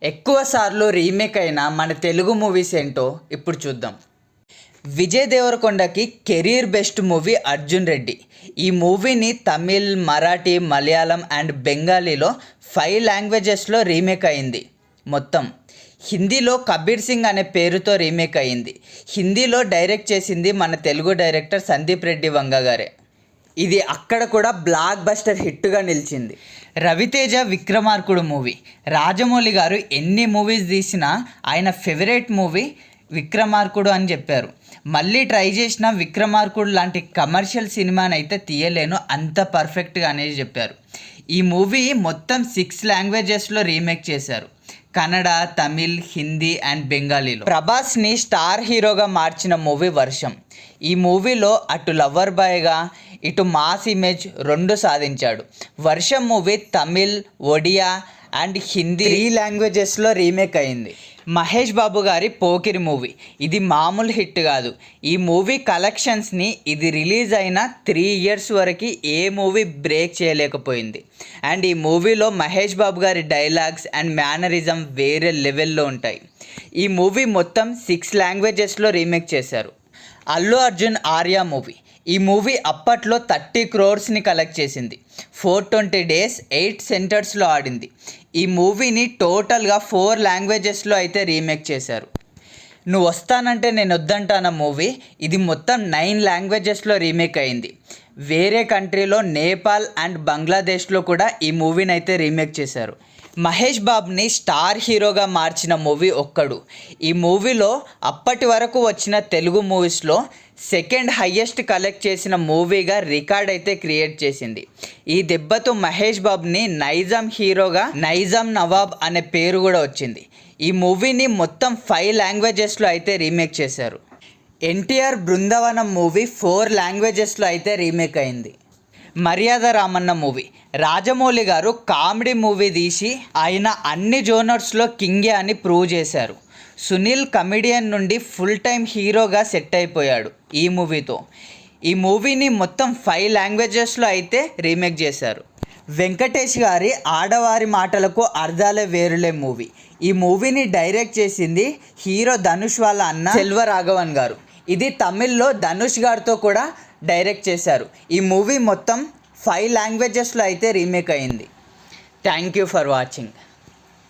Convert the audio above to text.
ఎక్కువ సార్లు రీమేక్ అయిన మన తెలుగు మూవీస్ ఏంటో ఇప్పుడు చూద్దాం. విజయ్ దేవరకొండకి career best movie Arjun Reddy. ఈ మూవీని తమిళ్, మరాఠీ, మలయాళం అండ్ బెంగాలీలో 5 లాంగ్వేజెస్లో రీమేక్ అయింది. మొత్తం హిందీలో కబీర్ సింగ్ అనే పేరుతో రీమేక్ అయింది. హిందీలో డైరెక్ట్ చేసింది మన తెలుగు డైరెక్టర్ సందీప్ రెడ్డి వంగ గారే. ఇది అక్కడ కూడా బ్లాక్ బస్టర్ హిట్గా నిలిచింది. రవితేజ విక్రమార్కుడు మూవీ. రాజమౌళి గారు ఎన్ని మూవీస్ తీసినా ఆయన ఫేవరెట్ మూవీ విక్రమార్కుడు అని చెప్పారు. మళ్ళీ ట్రై చేసిన విక్రమార్కుడు లాంటి కమర్షియల్ సినిమానైతే తీయలేను, అంత పర్ఫెక్ట్గా అనేది చెప్పారు. ఈ మూవీ మొత్తం 6 లాంగ్వేజెస్లో రీమేక్ చేశారు. కన్నడ, తమిళ్, హిందీ అండ్ బెంగాలీలో. ప్రభాస్ని స్టార్ హీరోగా మార్చిన మూవీ వర్షం. ఈ మూవీలో అటు లవర్ బాయ్గా ఇటు మాస్ ఇమేజ్ 2 సాధించాడు. వర్షం మూవీ తమిళ్, ఒడియా అండ్ హిందీ 3 లాంగ్వేజెస్లో రీమేక్ అయింది. మహేష్ బాబు గారి పోకిరి మూవీ. ఇది మామూలు హిట్ కాదు. ఈ మూవీ కలెక్షన్స్ని ఇది రిలీజ్ అయిన 3 ఇయర్స్ వరకు ఏ మూవీ బ్రేక్ చేయలేకపోయింది. అండ్ ఈ మూవీలో మహేష్ బాబు గారి డైలాగ్స్ అండ్ మేనరిజం వేరే లెవెల్లో ఉంటాయి. ఈ మూవీ మొత్తం 6 లాంగ్వేజెస్లో రీమేక్ చేశారు. అల్లు అర్జున్ ఆర్య మూవీ. ఈ మూవీ అప్పట్లో 30 crores కలెక్ట్ చేసింది. 420 days 8 సెంటర్స్లో ఆడింది. ఈ మూవీని టోటల్గా 4 లాంగ్వేజెస్లో అయితే రీమేక్ చేశారు. నువ్వు వస్తానంటే నేను వద్దంటాన మూవీ ఇది మొత్తం 9 లాంగ్వేజెస్లో రీమేక్ అయింది. వేరే కంట్రీలో నేపాల్ అండ్ బంగ్లాదేశ్లో కూడా ఈ మూవీని అయితే రీమేక్ చేశారు. మహేష్ బాబుని స్టార్ హీరోగా మార్చిన మూవీ ఒక్కడు. ఈ మూవీలో అప్పటి వరకు వచ్చిన తెలుగు మూవీస్లో సెకండ్ హయ్యెస్ట్ కలెక్ట్ చేసిన మూవీగా రికార్డ్ అయితే క్రియేట్ చేసింది. ఈ దెబ్బతో మహేష్ బాబుని నైజాం హీరోగా నైజాం నవాబ్ అనే పేరు కూడా వచ్చింది. ఈ మూవీని మొత్తం 5 లాంగ్వేజెస్లో అయితే రీమేక్ చేశారు. ఎన్టీఆర్ బృందావనం మూవీ 4 లాంగ్వేజెస్లో అయితే రీమేక్ అయింది. మర్యాద రామన్న మూవీ. రాజమౌళి గారు కామెడీ మూవీ తీసి ఆయన అన్ని జోనర్స్లో కింగే అని ప్రూవ్ చేశారు. సునీల్ కమెడియన్ నుండి ఫుల్ టైం హీరోగా సెట్ అయిపోయాడు ఈ మూవీతో. ఈ మూవీని మొత్తం 5 లాంగ్వేజెస్లో అయితే రీమేక్ చేశారు. వెంకటేష్ గారి ఆడవారి మాటలకు అర్థాలే వేరులే మూవీ. ఈ మూవీని డైరెక్ట్ చేసింది హీరో ధనుష్ వాళ్ళ అన్న సెల్వరాఘవన్ గారు. ఇది తమిళ్లో ధనుష్ గారితో కూడా డైరెక్ట్ చేశారు. ఈ మూవీ మొత్తం 5 లాంగ్వేజెస్లో అయితే రీమేక్ అయింది. Thank you for watching.